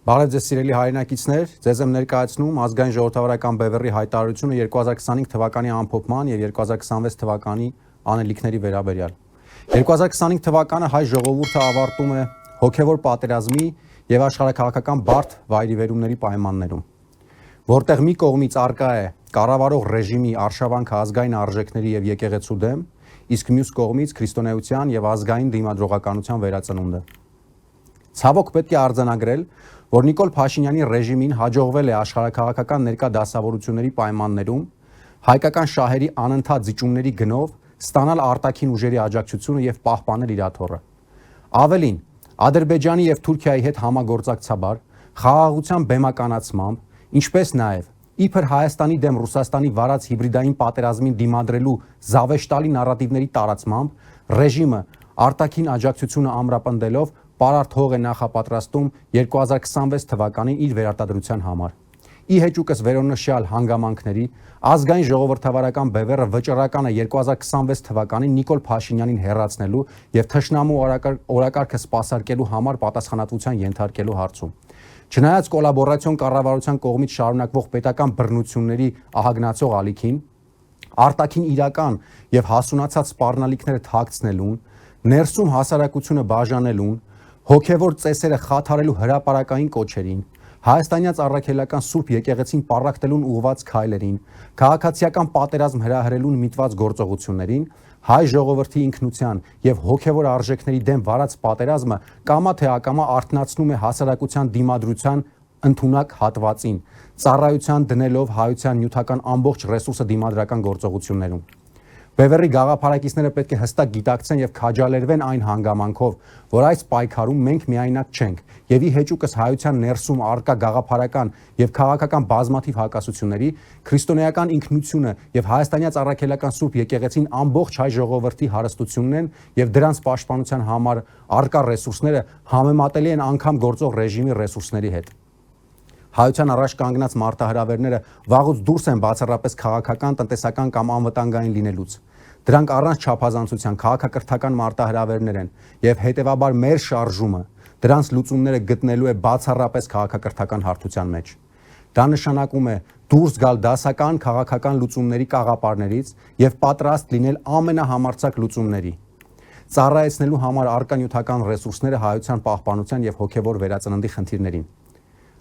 Բարև ձեզ սիրելի հայրենակիցներ, ձեզ եմ ներկայացնում ազգային ժողովրդավարական բևեռի հայտարարությունը 2025 թվականի ամփոփման եւ 2026 թվականի անելիքների վերաբերյալ։ 2025 թվականը հայ ժողովուրդը ավարտում է հոգեվոր պատերազմի եւ աշխարհաքաղաքական բարդ վայրիվերումների պայմաններում, որտեղ մի կողմից արկա է կառավարող ռեժիմի արշավանքը ազգային արժեքների եւ եկեղեցու դեմ, իսկ մյուս կողմից քրիստոնեության եւ ազգային դիմադրողականության վերածնունդը։ Ցավոք պետք է արձանագրել, որ Նիկոլ Փաշինյանի ռեժիմին հաջողվել է աշխարհաքաղաքական ներկա դասավորությունների պայմաններում հայկական շահերի անընդհատ զիջումների գնով ստանալ արտաքին ուժերի աջակցությունը եւ պահպանել իր աթոռը։ Ավելին, Ադրբեջանի եւ Թուրքիայի հետ համագործակցաբար խաղաղության բեմականացմամբ, ինչպես նաեւ իբր Հայաստանի դեմ Ռուսաստանի վարած հիբրիդային պատերազմին դիմադրելու զավեշտալի նարատիվների տարածմամբ ռեժիմը արտաքին աջակցությունը ամրապնդելով պարարտ հող է նախապատրաստում 2026 թվականին իր վերարտադրության համար։ Ի հեճուկս վերոնշյալ հանգամանքների ազգային ժողովրդավարական բևեռը վճռական է 2026 թվականին Նիկոլ Փաշինյանին հեռացնելու եւ թշնամու օրակարգը սպասարկելու համար պատասխանատվության ենթարկելու հարցում։ Չնայած կոլաբորացիոն կառավարության կողմից շարունակվող պետական բռնությունների ահագնացող ալիքին, արտաքին իրական եւ հասունացած սպառնալիքները թաքցնելուն, ներսում հասարակությունը բաժանելուն, հոգևոր ծեսերը խաթարելու հրապարակային կոչերին, հայաստանյաց առաքելական Սուրբ եկեղեցին պառակտելուն ուղված քայլերին, քաղաքացիական պատերազմ հրահրելուն միտված գործողություններին, հայ ժողովրդի ինքնության եւ հոգևոր արժեքների դեմ վարած պատերազմը կամա թե ակամա արթնացնում է հասարակության դիմադրության ընդունակ հատվածին, ծառայության դնելով հայության նյութական ամբողջ ռեսուրսը դիմադրական գործողություններում։ Բևեռի գաղափարակիցները պետք է հստակ գիտակցեն եւ քաջալերվեն այն հանգամանքով, որ այս պայքարում մենք միայնակ չենք եւ ի հեճուկս հայության ներսում արկա գաղափարական եւ քաղաքական բազմաթիվ հակասությունների, քրիստոնեական ինքնությունը եւ հայաստանյաց առաքելական Սուրբ եկեղեցին ամբողջ հայ ժողովրդի հարստությունն են եւ դրանց պաշտպանության համար արկա ռեսուրսները համեմատելի են անգամ գործող ռեժիմի ռեսուրսների հետ։ Հայության առաջ կանգնած մարտահրավերները վաղուց դուրս են բացառապես քաղաքական, տնտեսական կամ անվտանգային լինելուց։ Դրանք առանց չափազանցության քաղաքակրթական մարտահրավերներ են եւ հետեւաբար մեր շարժումը դրանց լուծումները գտնելու է բացառապես քաղաքակրթական հարթության մեջ։ Դա նշանակում է դուրս գալ դասական քաղաքական լուծումների կաղապարներից եւ պատրաստ լինել ամենահամարձակ լուծումների, ծառայեցնելու համար արկա նյութական ռեսուրսները հայության պահպանության եւ հոգեվոր վերածննդի խնդիրներին։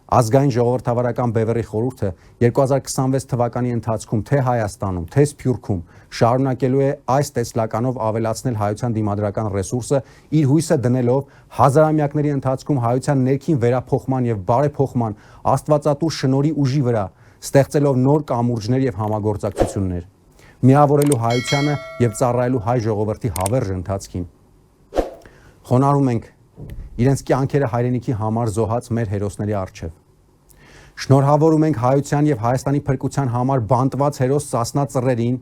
Ազգային ժողովրդավարական բևեռի խորհուրդը 2026 թվականի ընթացքում թե Հայաստանում, թե Սփյուռքում շարունակելու է այս տեսլականով ավելացնել հայության դիմադրական ռեսուրսը, իր հույսը դնելով հազարամյակների ընթացքում հայության ներքին վերափոխման եւ բարեփոխման աստվածատուր շնորհի ուժի վրա, ստեղծելով նոր կամուրջներ եւ համագործակցություններ, միավորելու հայությանը եւ ծառայելու հայ ժողովրդի հավերժ ընթացքին։ Խոնարհում ենք իրենց կյանքերը հայրենիքի համար զոհած մեր հերոսների առջև։ Շնորհավորում ենք հայության եւ Հայաստանի փրկության համար բանտված հերոս Սասնա ծռերին,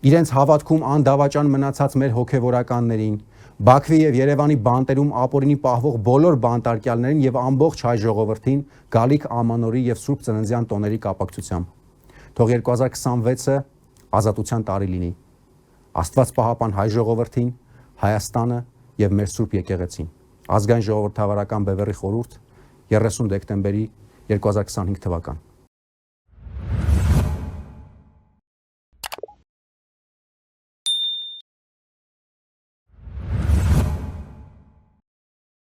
իրենց հավատքում անդավաճան մնացած մեր հոգեվորականներին, Բաքվի եւ Երևանի բանտերում ապօրինի պահվող բոլոր բանտարկյալներին եւ ամբողջ հայ ժողովրդին գալիք ամանորի եւ Սուրբ Ծննդյան տոների կապակցությամբ։ Թող 2026-ը ազատության տարի լինի։ Աստված պահապան հայ ժողովրդին, Հայաստանը եւ մեր Սուրբ եկեղեցին։ Ազգային ժողովրդավարական բևեռի խորհուրդ 30 դեկտեմբերի 2025 թվական։